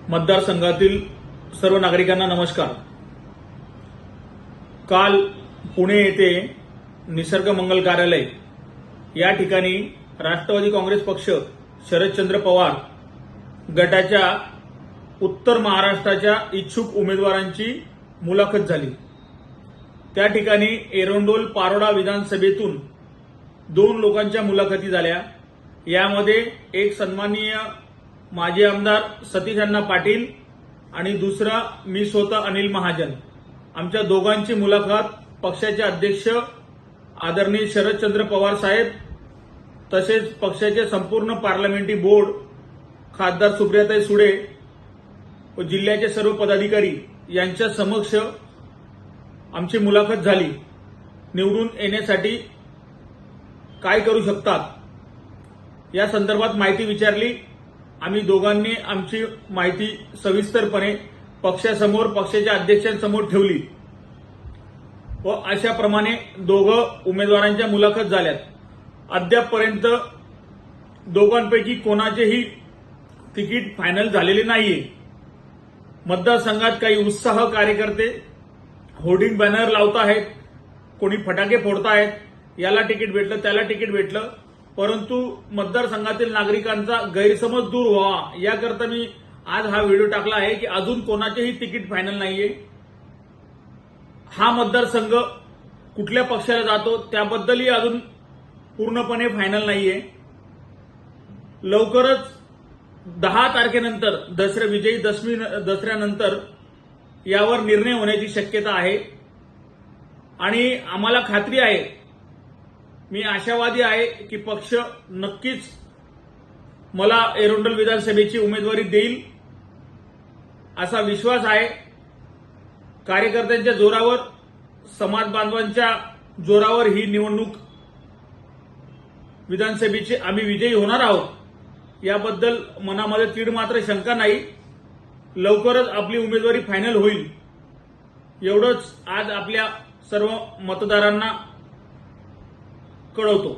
मतदारसंघातील सर्व नागरिकांना नमस्कार। काल पुणे येथे निसर्ग मंगल कार्यालय या ठिकाणी राष्ट्रवादी काँग्रेस पक्ष शरदचंद्र पवार गटाच्या उत्तर महाराष्ट्राच्या इच्छुक उमेदवारांची मुलाखत झाली। त्या ठिकाणी एरंडोल पारोडा विधानसभेतून 2 लोकांच्या मुलाखती झाल्या। यामध्ये एक सन्माननीय माजी आमदार सतीश अण्णा पाटील आणि दुसरा मी स्वतः अनिल महाजन। आमच्या दोघांची मुलाखत पक्षाचे अध्यक्ष आदरणीय शरदचंद्र पवार साहेब तसेच पक्षाचे संपूर्ण पार्लमेंटरी बोर्ड खासदार सुप्रियाताई सुळे व जिल्ह्याचे सर्व पदाधिकारी यांच्या समक्ष आमची मुलाखत झाली। निवडून येण्यासाठी काय करू शकतात या संदर्भात माहिती विचारली। आम्ही दोघांनी आमची माहिती सविस्तरपणे पक्षासमोर पक्षाच्या अध्यक्षांसमोर ठेवली व अशाप्रमाणे दोघं उमेदवारांच्या मुलाखत झाल्यात। अद्यापपर्यंत दोघांपैकी कोणाचेही तिकीट फायनल झालेले नाहीये। मतदारसंघात काही उत्साह कार्यकर्ते होर्डिंग बॅनर लावत आहेत, कोणी फटाके फोडतायत, याला तिकीट भेटलं त्याला तिकीट भेटलं, परंतु मतदारसंघातील नागरिकांचा गैरसमज दूर व्हावा याकरता मी आज हा व्हिडिओ टाकला आहे की अजून कोणाचेही तिकीट फायनल नाहीये। हा मतदारसंघ कुठल्या पक्षाला जातो त्याबद्दलही अजून पूर्णपणे फायनल नाहीये। लवकरच 10 तारखेनंतर विजयी दसऱ्यानंतर यावर निर्णय होण्याची शक्यता आहे आणि आम्हाला खात्री आहे, मी आशावादी आहे की पक्ष नक्कीच मला एरंडोल विधानसभेची उमेदवारी देईल असा विश्वास आहे। कार्यकर्त्यांच्या जोरावर, समाज बांधवांच्या जोरावर ही निवडणूक विधानसभेची आम्ही विजयी होणार आहोत याबद्दल मनामध्ये तीड मात्र शंका नाही। लवकरच आपली उमेदवारी फायनल होईल एवढंच आज आपल्या सर्व मतदारांना कळवतो।